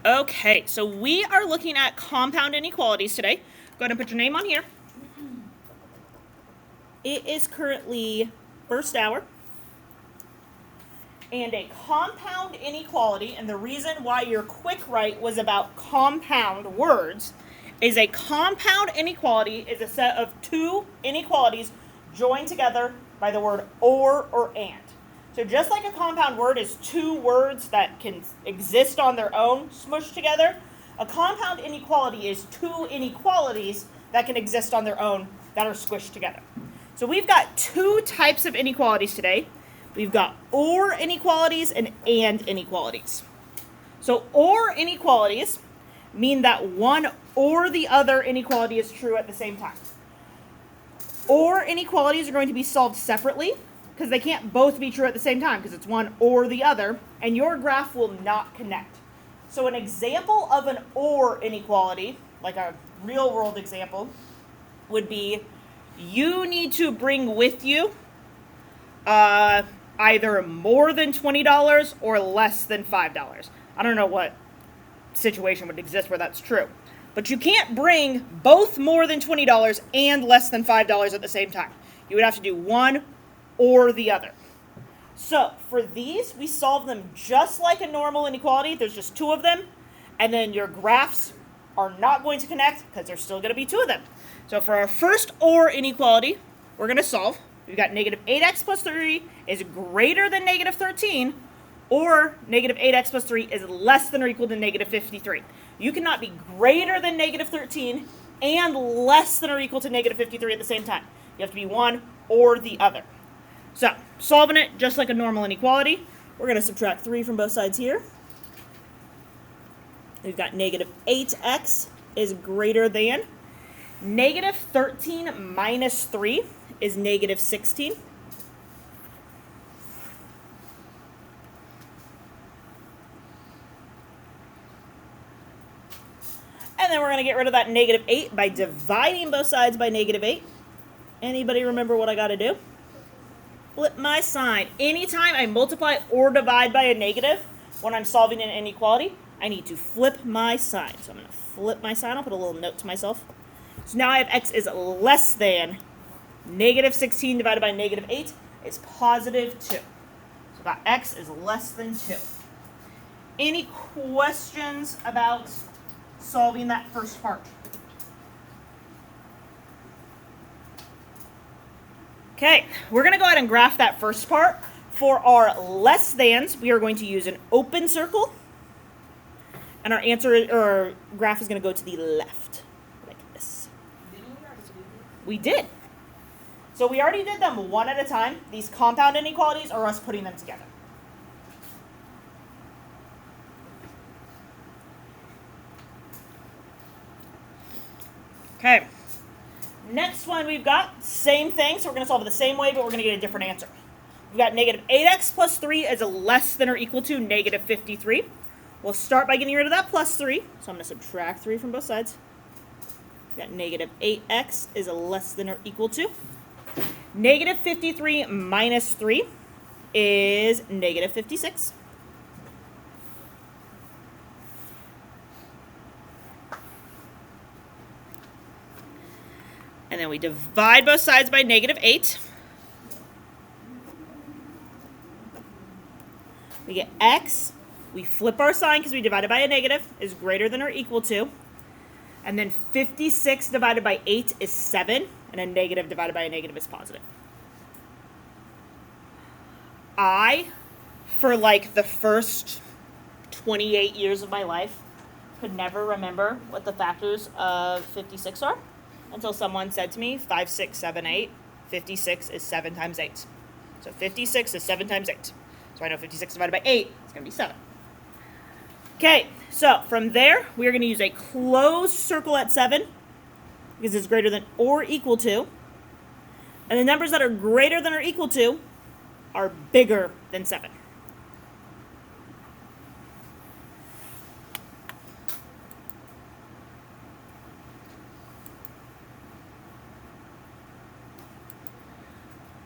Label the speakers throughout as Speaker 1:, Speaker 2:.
Speaker 1: Okay, so we are looking at compound inequalities today. Go ahead and put your name on here. It is currently first hour. And a compound inequality, and the reason why your quick write was about compound words, is a compound inequality is a set of two inequalities joined together by the word or and. So just like a compound word is two words that can exist on their own smushed together, a compound inequality is two inequalities that can exist on their own that are squished together. So we've got two types of inequalities today. We've got or inequalities and inequalities. So or inequalities mean that one or the other inequality is true at the same time. Or inequalities are going to be solved separately because they can't both be true at the same time because it's one or the other, and your graph will not connect. So an example of an or inequality, like a real world example, would be you need to bring with you either more than $20 or less than $5. I don't know what situation would exist where that's true. But you can't bring both more than $20 and less than $5 at the same time. You would have to do one or the other. So for these, we solve them just like a normal inequality. There's just two of them. And then your graphs are not going to connect because there's still going to be two of them. So for our first or inequality, we're going to solve. We've got negative 8x plus 3 is greater than negative 13, or negative 8x plus 3 is less than or equal to negative 53. You cannot be greater than negative 13 and less than or equal to negative 53 at the same time. You have to be one or the other. So, solving it just like a normal inequality, we're going to subtract 3 from both sides here. We've got negative 8x is greater than negative 13 minus 3 is negative 16. And then we're going to get rid of that negative 8 by dividing both sides by negative 8. Anybody remember what I got to do? Flip my sign. Anytime I multiply or divide by a negative when I'm solving an inequality, I need to flip my sign. So I'm going to flip my sign. I'll put a little note to myself. So now I have x is less than negative 16 divided by negative 8 is positive 2. So that x is less than 2. Any questions about solving that first part? Okay, we're going to go ahead and graph that first part. For our less thans, we are going to use an open circle. And our answer or graph is going to go to the left, like this. We did. So we already did them one at a time. These compound inequalities are us putting them together. Okay. Next one we've got, same thing. So we're going to solve it the same way, but we're going to get a different answer. We've got negative 8x plus 3 is less than or equal to negative 53. We'll start by getting rid of that plus 3. So I'm going to subtract 3 from both sides. We've got negative 8x is less than or equal to. Negative 53 minus 3 is negative 56. And then we divide both sides by negative 8. We get x. We flip our sign because we divided by a negative is greater than or equal to. And then 56 divided by 8 is 7. And a negative divided by a negative is positive. I, for like the first 28 years of my life, could never remember what the factors of 56 are until someone said to me, 5, 6, 7, 8. 56 is 7 times 8. So 56 is 7 times 8. So I know 56 divided by 8 is going to be 7. Okay, so from there, we are going to use a closed circle at 7 because it's greater than or equal to. And the numbers that are greater than or equal to are bigger than 7.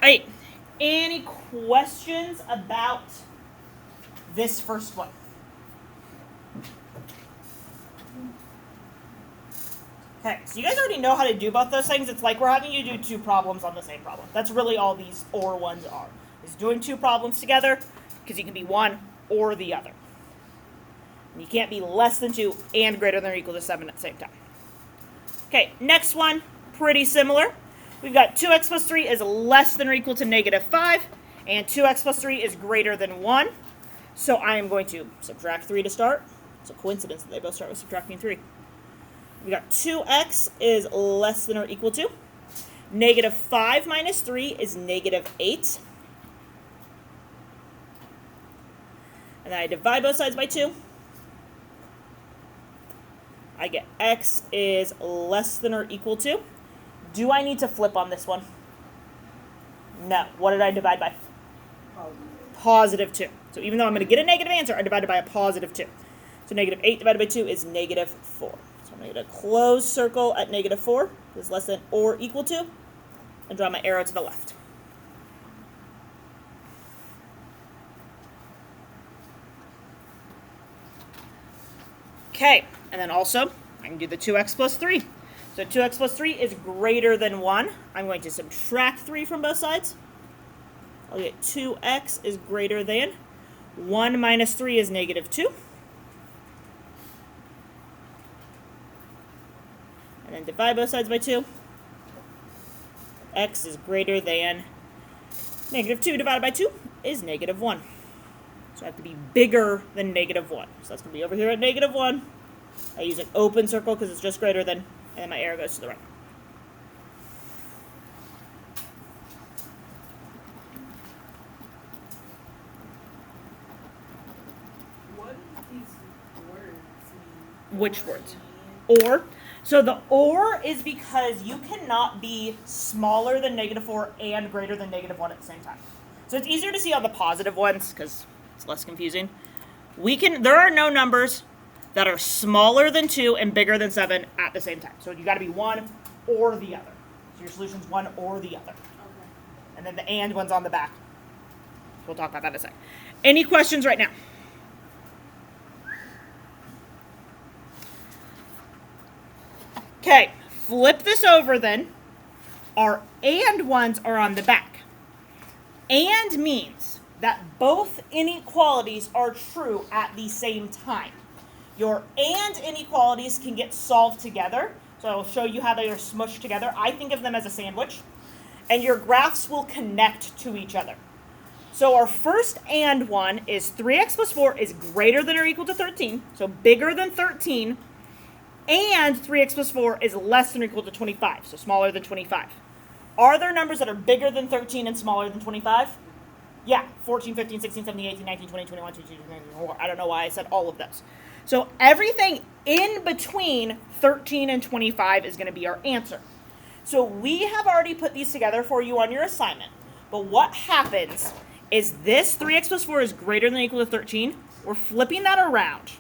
Speaker 1: All right, any questions about this first one? Okay, so you guys already know how to do both those things. It's like we're having you do two problems on the same problem. That's really all these or ones are. Is doing two problems together, because you can be one or the other. And you can't be less than 2 and greater than or equal to 7 at the same time. Okay, next one, pretty similar. We've got 2x plus 3 is less than or equal to negative 5, and 2x plus 3 is greater than 1. So I am going to subtract 3 to start. It's a coincidence that they both start with subtracting 3. We got 2x is less than or equal to. Negative 5 minus 3 is negative 8. And then I divide both sides by 2. I get x is less than or equal to. Do I need to flip on this one? No. What did I divide by? Positive 2. So even though I'm going to get a negative answer, I divided by a positive 2. So negative 8 divided by 2 is negative 4. So I'm going to get a closed circle at negative 4. Is less than or equal to. And draw my arrow to the left. Okay, and then also, I can do the 2x plus 3. So 2x plus 3 is greater than 1. I'm going to subtract 3 from both sides. I'll get 2x is greater than 1 minus 3 is negative 2. And then divide both sides by 2. X is greater than negative 2 divided by 2 is negative 1. So I have to be bigger than negative 1. So that's going to be over here at negative 1. I use an open circle because it's just greater than, and then my arrow goes to the right.
Speaker 2: What do these words mean?
Speaker 1: Which words? Or. So the or is because you cannot be smaller than negative 4 and greater than negative 1 at the same time. So it's easier to see on the positive ones because it's less confusing. There are no numbers that are smaller than 2 and bigger than 7 at the same time. So you got to be one or the other. So your solution's one or the other.
Speaker 2: Okay.
Speaker 1: And then the and one's on the back. We'll talk about that in a second. Any questions right now? Okay, flip this over then. Our and ones are on the back. And means that both inequalities are true at the same time. Your and inequalities can get solved together. So I will show you how they are smushed together. I think of them as a sandwich. And your graphs will connect to each other. So our first and one is 3x plus 4 is greater than or equal to 13. So bigger than 13. And 3x plus 4 is less than or equal to 25. So smaller than 25. Are there numbers that are bigger than 13 and smaller than 25? Yeah, 14, 15, 16, 17, 18, 19, 20, 21, 22, 23, 24. I don't know why I said all of those. So everything in between 13 and 25 is going to be our answer. So we have already put these together for you on your assignment. But what happens is this 3x plus 4 is greater than or equal to 13. We're flipping that around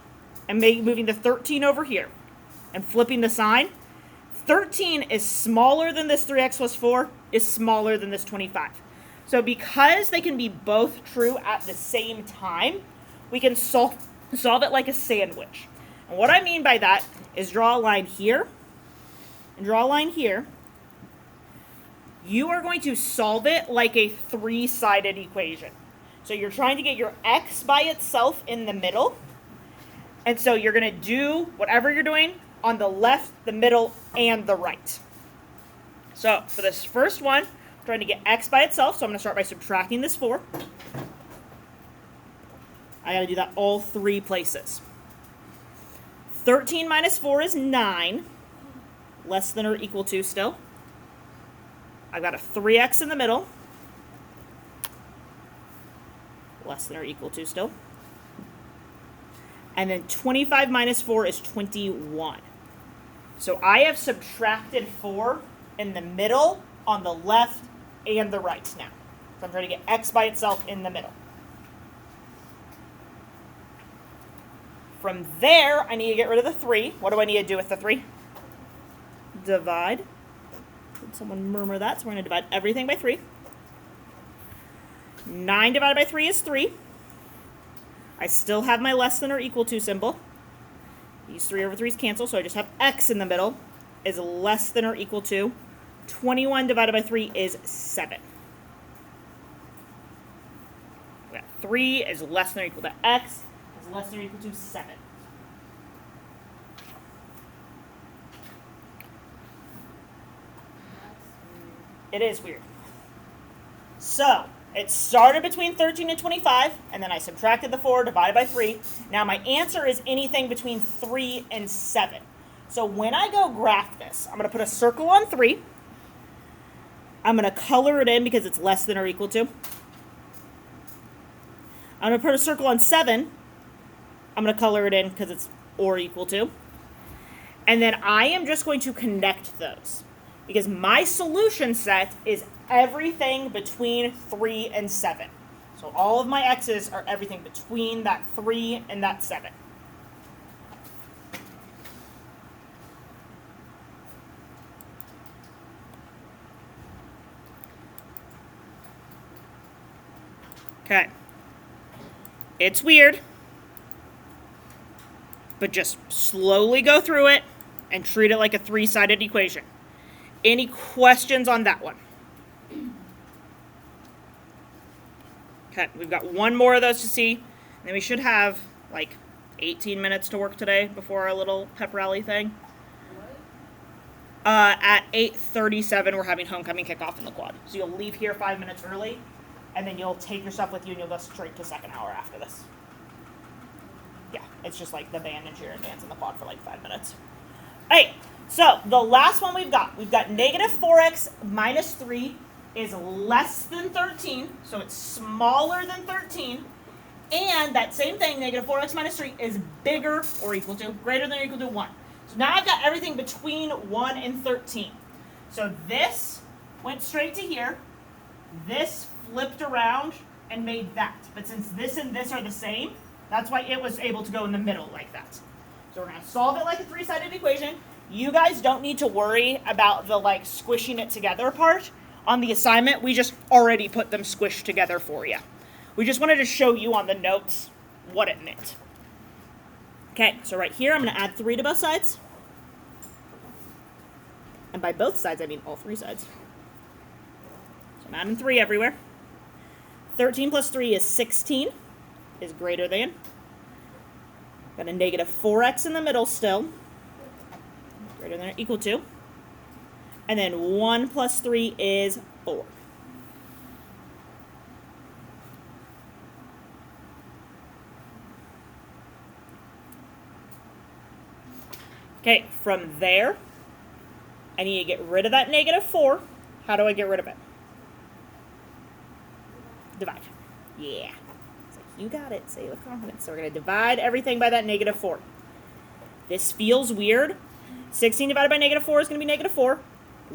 Speaker 1: and moving the 13 over here and flipping the sign. 13 is smaller than this 3x plus 4 is smaller than this 25. So because they can be both true at the same time, we can solve it like a sandwich. And what I mean by that is draw a line here and draw a line here. You are going to solve it like a three-sided equation. So you're trying to get your x by itself in the middle. And so you're going to do whatever you're doing on the left, the middle, and the right. So for this first one, I'm trying to get x by itself. So I'm going to start by subtracting this 4. I got to do that all 3 places. 13 minus 4 is 9. Less than or equal to still. I've got a 3x in the middle. Less than or equal to still. And then 25 minus 4 is 21. So I have subtracted 4 in the middle, on the left, and the right now. So I'm trying to get x by itself in the middle. From there, I need to get rid of the 3. What do I need to do with the 3? Divide. Did someone murmur that? So we're going to divide everything by 3. 9 divided by 3 is 3. I still have my less than or equal to symbol. These 3 over 3's cancel, so I just have x in the middle. is less than or equal to 21 divided by 3 is 7. We got 3 is less than or equal to x is less than or equal to 7. It is weird. So, it started between 13 and 25, and then I subtracted the 4, divided by 3. Now my answer is anything between 3 and 7. So when I go graph this, I'm going to put a circle on 3. I'm going to color it in because it's less than or equal to. I'm going to put a circle on 7. I'm going to color it in because it's or equal to. And then I am just going to connect those, because my solution set is everything between 3 and 7. So all of my x's are everything between that 3 and that 7. Okay. It's weird, but just slowly go through it and treat it like a 3-sided equation. Any questions on that one? Okay, we've got one more of those to see, and then we should have like 18 minutes to work today before our little pep rally thing. At 8:37, we're having homecoming kickoff in the quad. So you'll leave here 5 minutes early, and then you'll take your stuff with you, and you'll go straight to second hour after this. Yeah, it's just like the band and cheer and dance in the quad for like 5 minutes. Hey, so the last one we've got negative 4x minus 3 is less than 13, so it's smaller than 13, and that same thing, negative 4x minus 3, is bigger or equal to, greater than or equal to 1. So now I've got everything between 1 and 13. So this went straight to here, this flipped around and made that. But since this and this are the same, that's why it was able to go in the middle like that. So we're going to solve it like a 3-sided equation. You guys don't need to worry about the like squishing it together part. On the assignment, we just already put them squished together for you. We just wanted to show you on the notes what it meant. Okay, so right here, I'm going to add 3 to both sides. And by both sides, I mean all 3 sides. So I'm adding 3 everywhere. 13 plus 3 is 16, is greater than. Got a negative 4x in the middle still, greater than or equal to. And then 1 plus 3 is 4. Okay, from there, I need to get rid of that negative 4. How do I get rid of it? Divide. Yeah. It's like, you got it. Say it with confidence. So we're going to divide everything by that negative 4. This feels weird. 16 divided by negative 4 is going to be negative 4.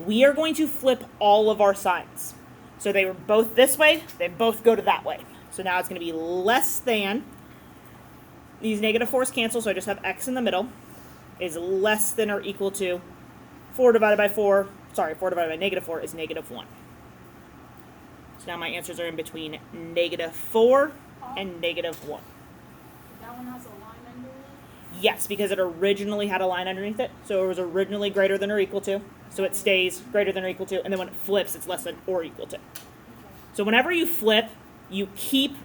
Speaker 1: We are going to flip all of our signs. So they were both this way. They both go to that way. So now it's going to be less than. These negative 4's cancel, so I just have x in the middle. Is less than or equal to 4 divided by 4. Sorry, 4 divided by negative 4 is negative 1. So now my answers are in between negative 4 and negative 1.
Speaker 2: That one has a line under it?
Speaker 1: Yes, because it originally had a line underneath it. So it was originally greater than or equal to. So it stays greater than or equal to. And then when it flips, it's less than or equal to. So whenever you flip, you keep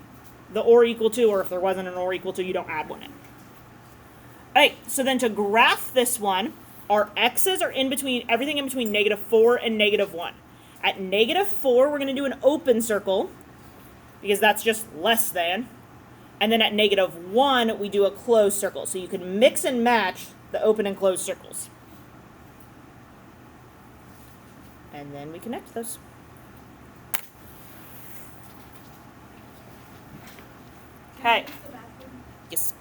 Speaker 1: the or equal to, or if there wasn't an or equal to, you don't add one in. All right, so then to graph this one, our x's are in between, everything in between negative 4 and negative 1. At negative 4, we're going to do an open circle, because that's just less than. And then at negative 1, we do a closed circle. So you can mix and match the open and closed circles. And then we connect those. Okay. Yes.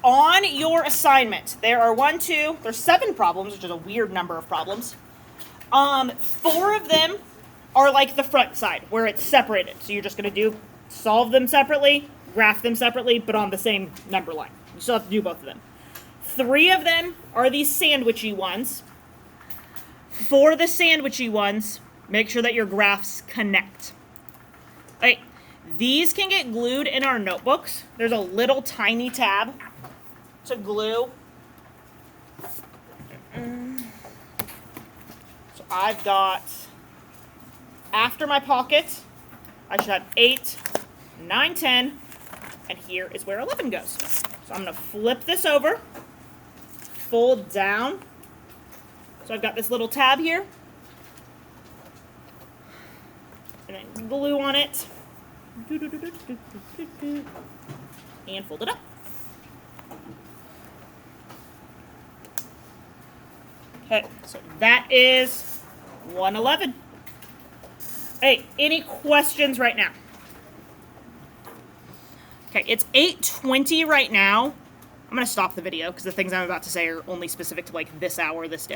Speaker 1: On your assignment, there are there's 7 problems, which is a weird number of problems. 4 of them are like the front side, where it's separated. So you're just going to solve them separately, graph them separately, but on the same number line. You still have to do both of them. 3 of them are these sandwichy ones. For the sandwichy ones, make sure that your graphs connect. All right. These can get glued in our notebooks. There's a little tiny tab to glue. I've got, after my pocket, I should have 8, 9, 10, and here is where 11 goes. So I'm going to flip this over, fold down. So I've got this little tab here, and then glue on it, and fold it up. Okay, so that is 111. Hey, any questions right now? Okay, it's 8:20 right now. I'm going to stop the video because the things I'm about to say are only specific to like this hour, this day.